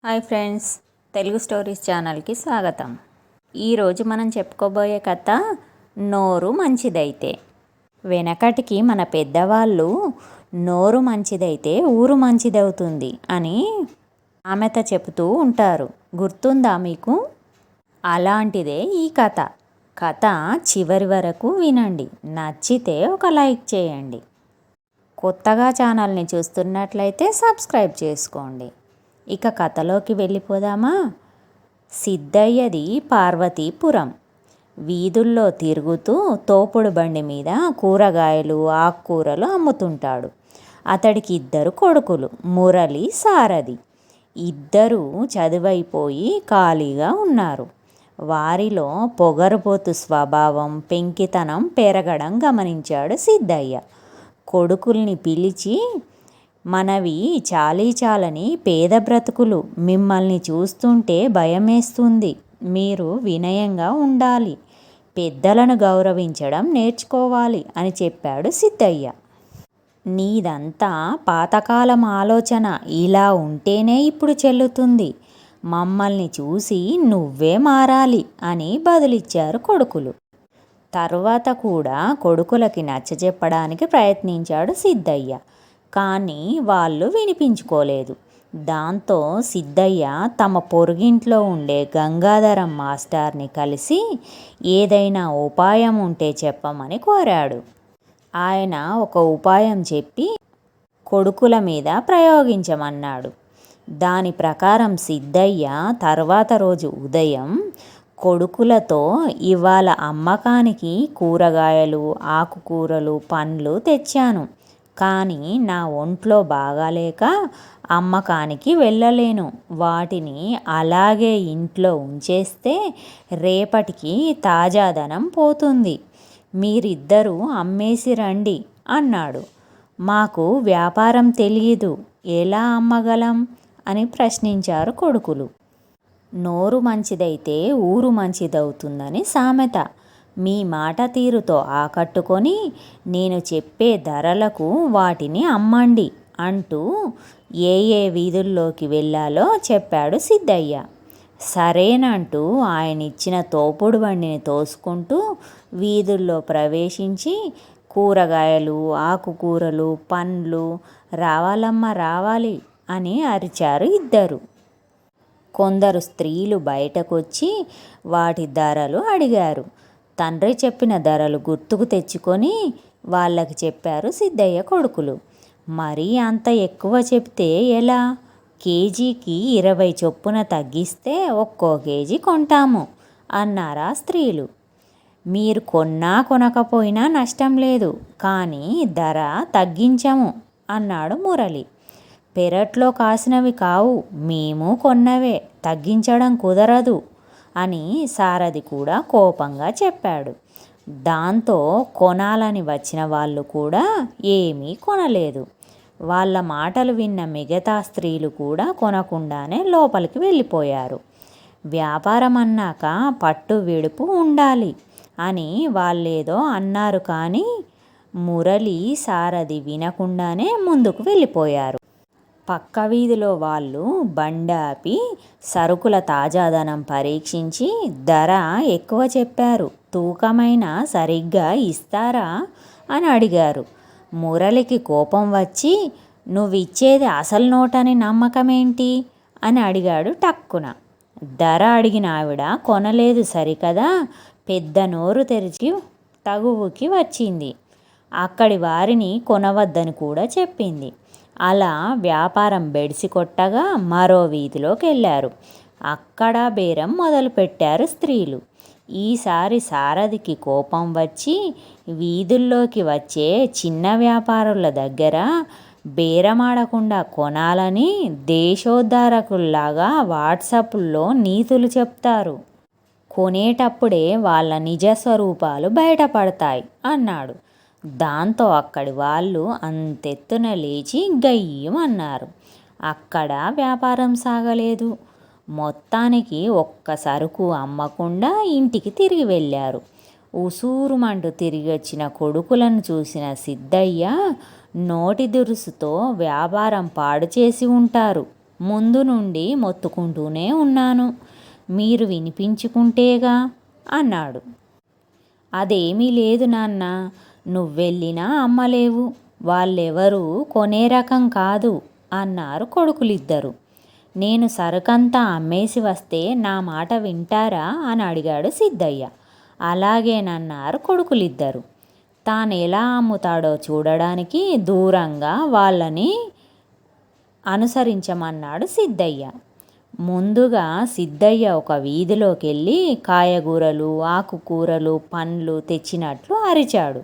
Hi friends, Telugu stories ఛానల్కి స్వాగతం. ఈరోజు మనం చెప్పుకోబోయే కథ నోరు మంచిదైతే. వెనకటికి మన పెద్దవాళ్ళు నోరు మంచిదైతే ఊరు మంచిదవుతుంది అని సామెత చెబుతూ ఉంటారు. గుర్తుందా మీకు? అలాంటిదే ఈ కథ. కథ చివరి వరకు వినండి. నచ్చితే ఒక లైక్ చేయండి. కొత్తగా ఛానల్ని చూస్తున్నట్లయితే సబ్స్క్రైబ్ చేసుకోండి. ఇక కథలోకి వెళ్ళిపోదామా? సిద్ధయ్యది పార్వతీపురం. వీధుల్లో తిరుగుతూ తోపుడు బండి మీద కూరగాయలు ఆకుకూరలు అమ్ముతుంటాడు. అతడికి 2 కొడుకులు, మురళి, సారథి. ఇద్దరూ చదువైపోయి ఖాళీగా ఉన్నారు. వారిలో పొగరుబోతు స్వభావం, పెంకితనం పెరగడం గమనించాడు సిద్ధయ్య. కొడుకుల్ని పిలిచి, మనవి చాలీచాలని పేద బ్రతుకులు, మిమ్మల్ని చూస్తుంటే భయమేస్తుంది. మీరు వినయంగా ఉండాలి, పెద్దలను గౌరవించడం నేర్చుకోవాలి అని చెప్పాడు సిద్ధయ్య. నీదంతా పాతకాలం ఆలోచన, ఇలా ఉంటేనే ఇప్పుడు చెల్లుతుంది. మమ్మల్ని చూసి నువ్వే మారాలి అని బదులిచ్చారు కొడుకులు. తరువాత కూడా కొడుకులకి నచ్చజెప్పడానికి ప్రయత్నించాడు సిద్ధయ్య. కానీ వాళ్ళు వినిపించుకోలేదు. దాంతో సిద్ధయ్య తమ పొరుగింట్లో ఉండే గంగాధరం మాస్టర్ని కలిసి ఏదైనా ఉపాయం ఉంటే చెప్పమని కోరాడు. ఆయన ఒక ఉపాయం చెప్పి కొడుకుల మీద ప్రయోగించమన్నాడు. దాని ప్రకారం సిద్ధయ్య తర్వాత రోజు ఉదయం కొడుకులతో, ఇవాళ అమ్మకానికి కూరగాయలు ఆకుకూరలు పండ్లు తెచ్చాను, కానీ నా ఒంట్లో బాగాలేక అమ్మకానికి వెళ్ళలేను. వాటిని అలాగే ఇంట్లో ఉంచేస్తే రేపటికి తాజాదనం పోతుంది. మీరిద్దరూ అమ్మేసి రండి అన్నాడు. మాకు వ్యాపారం తెలియదు, ఎలా అమ్మగలం అని ప్రశ్నించారు కొడుకులు. నోరు మంచిదైతే ఊరు మంచిదవుతుందని సామెత. మీ మాట తీరుతో ఆకట్టుకొని నేను చెప్పే ధరలకు వాటిని అమ్మండి అంటూ ఏ వీధుల్లోకి వెళ్ళాలో చెప్పాడు సిద్ధయ్య. సరేనంటూ ఆయన ఇచ్చిన తోపుడు బండిని తోసుకుంటూ వీధుల్లో ప్రవేశించి కూరగాయలు ఆకుకూరలు పండ్లు రావాలమ్మ రావాలి అని అరిచారు ఇద్దరు. కొందరు స్త్రీలు బయటకొచ్చి వాటి ధరలు అడిగారు. తండ్రి చెప్పిన ధరలు గుర్తుకు తెచ్చుకొని వాళ్ళకి చెప్పారు సిద్ధయ్య కొడుకులు. మరీ అంత ఎక్కువ చెప్తే ఎలా? కేజీకి 20 చొప్పున తగ్గిస్తే ఒక్కో కేజీ కొంటాము అన్నారా స్త్రీలు. మీరు కొన్నా కొనకపోయినా నష్టం లేదు, కానీ ధర తగ్గించము అన్నాడు మురళి. పెరట్లో కాసినవి కావు, మేము కొన్నవే, తగ్గించడం కుదరదు అని సారథి కూడా కోపంగా చెప్పాడు. దాంతో కొనాలని వచ్చిన వాళ్ళు కూడా ఏమీ కొనలేదు. వాళ్ళ మాటలు విన్న మిగతా స్త్రీలు కూడా కొనకుండానే లోపలికి వెళ్ళిపోయారు. వ్యాపారం అన్నాక పట్టు విడుపు ఉండాలి అని వాళ్ళేదో అన్నారు, కానీ మురళి సారథి వినకుండానే ముందుకు వెళ్ళిపోయారు. పక్క వీధిలో వాళ్ళు బండాపి సరుకుల తాజాదనం పరీక్షించి ధర ఎక్కువ చెప్పారు, తూకమైనా సరిగ్గా ఇస్తారా అని అడిగారు. మురళికి కోపం వచ్చి, నువ్విచ్చేది అసలు నోటని నమ్మకమేంటి అని అడిగాడు టక్కున. ధర అడిగిన ఆవిడ కొనలేదు సరికదా, పెద్ద నోరు తెరిచి తగువుకి వచ్చింది. అక్కడి వారిని కొనవద్దని కూడా చెప్పింది. అలా వ్యాపారం బెడిసి కొట్టగా మరో వీధిలోకి వెళ్ళారు. అక్కడ బేరం మొదలుపెట్టారు స్త్రీలు. ఈసారి సారథికి కోపం వచ్చి వీధుల్లోకి వచ్చే చిన్న వ్యాపారుల దగ్గర బేరమాడకుండా కొనాలని దేశోద్ధారకుల్లాగా వాట్సాప్లో నీతులు చెప్తారు. కొనేటప్పుడే వాళ్ళ నిజ స్వరూపాలు బయటపడతాయి అన్నాడు. దాంతో అక్కడి వాళ్ళు అంతెత్తున లేచి గయ్యమన్నారు. అక్కడ వ్యాపారం సాగలేదు. మొత్తానికి ఒక్క సరుకు అమ్మకుండా ఇంటికి తిరిగి వెళ్ళారు. ఉసూరుమంటూ తిరిగి వచ్చిన కొడుకులను చూసిన సిద్ధయ్య నోటి దురుసుతో వ్యాపారం పాడు చేసి ఉంటారు, ముందు నుండి మొత్తుకుంటూనే ఉన్నాను, మీరు వినిపించుకుంటేగా అన్నాడు. అదేమీ లేదు నాన్న, నువ్వెళ్ళినా అమ్మలేవు, వాళ్ళెవరూ కొనే రకం కాదు అన్నారు కొడుకులిద్దరు. నేను సరుకంతా అమ్మేసి వస్తే నా మాట వింటారా అని అడిగాడు సిద్ధయ్య. అలాగేనన్నారు కొడుకులిద్దరు. తాను ఎలా అమ్ముతాడో చూడడానికి దూరంగా వాళ్ళని అనుసరించమన్నాడు సిద్ధయ్య. ముందుగా సిద్ధయ్య ఒక వీధిలోకి వెళ్ళి కాయగూరలు, ఆకుకూరలు, పండ్లు తెచ్చినట్లు అరిచాడు.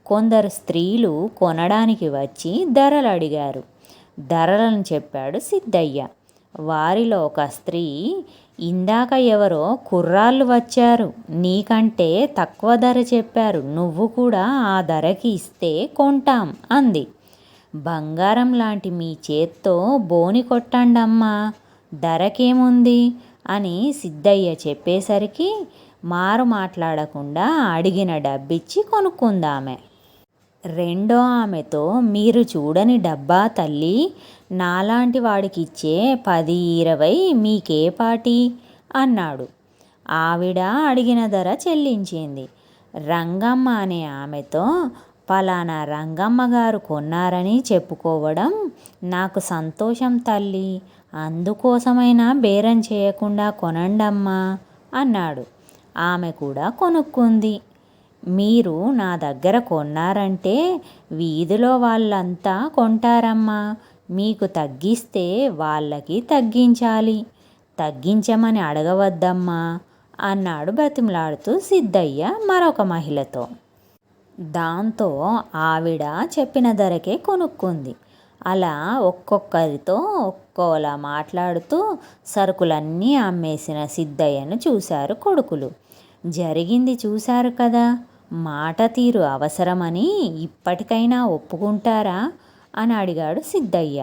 కొందరు స్త్రీలు కొనడానికి వచ్చి ధరలు అడిగారు. ధరలను చెప్పాడు సిద్ధయ్య. వారిలో ఒక స్త్రీ, ఇందాక ఎవరో కుర్రాళ్ళు వచ్చారు, నీకంటే తక్కువ ధర చెప్పారు, నువ్వు కూడా ఆ ధరకి ఇస్తే కొంటాం అంది. బంగారం లాంటి మీ చేత్తో బోని కొట్టండమ్మా, ధరకేముంది అని సిద్ధయ్య చెప్పేసరికి మారు మాట్లాడకుండా అడిగిన డబ్బిచ్చి కొనుక్కుందామె. రెండో ఆమెతో, మీరు చూడని డబ్బా తల్లి, నాలాంటి వాడికిచ్చే 10-20 మీకేపాటి అన్నాడు. ఆవిడ అడిగిన ధర చెల్లించింది. రంగమ్మ అనే ఆమెతో, పలానా రంగమ్మ గారు కొన్నారని చెప్పుకోవడం నాకు సంతోషం తల్లి, అందుకోసమైనా బేరం చేయకుండా కొనండమ్మా అన్నాడు. ఆమె కూడా కొనుక్కుంది. మీరు నా దగ్గర కొన్నారంటే వీధిలో వాళ్ళంతా కొంటారమ్మా, మీకు తగ్గిస్తే వాళ్ళకి తగ్గించాలి, తగ్గించమని అడగవద్దమ్మా అన్నాడు బతిమలాడుతూ సిద్ధయ్య మరొక మహిళతో. దాంతో ఆవిడ చెప్పిన ధరకే కొనుక్కుంది. అలా ఒక్కొక్కరితో ఒక్కోలా మాట్లాడుతూ సరుకులన్నీ అమ్మేసిన సిద్ధయ్యను చూశారు కొడుకులు. జరిగింది చూశారు కదా, మాట తీరు అవసరమని ఇప్పటికైనా ఒప్పుకుంటారా అని అడిగాడు సిద్ధయ్య.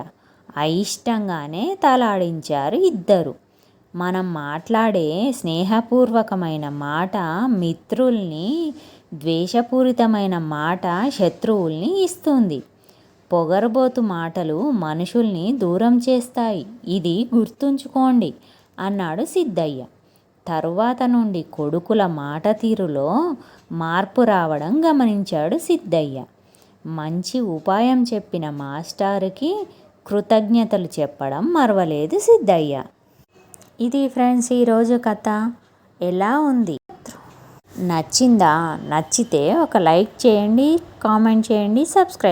అయిష్టంగానే తలాడించారు ఇద్దరు. మనం మాట్లాడే స్నేహపూర్వకమైన మాట మిత్రుల్ని, ద్వేషపూరితమైన మాట శత్రువుల్ని ఇస్తుంది. పొగరబోతు మాటలు మనుషుల్ని దూరం చేస్తాయి, ఇది గుర్తుంచుకోండి అన్నాడు సిద్ధయ్య. తరువాత నుండి కొడుకుల మాట తీరులో మార్పు రావడం గమనించాడు సిద్ధయ్య. మంచి ఉపాయం చెప్పిన మాస్టారుకి కృతజ్ఞతలు చెప్పడం మరవలేదు సిద్ధయ్య. ఇది ఫ్రెండ్స్ ఈరోజు కథ. ఎలా ఉంది? నచ్చిందా? నచ్చితే ఒక లైక్ చేయండి, కామెంట్ చేయండి, సబ్స్క్రైబ్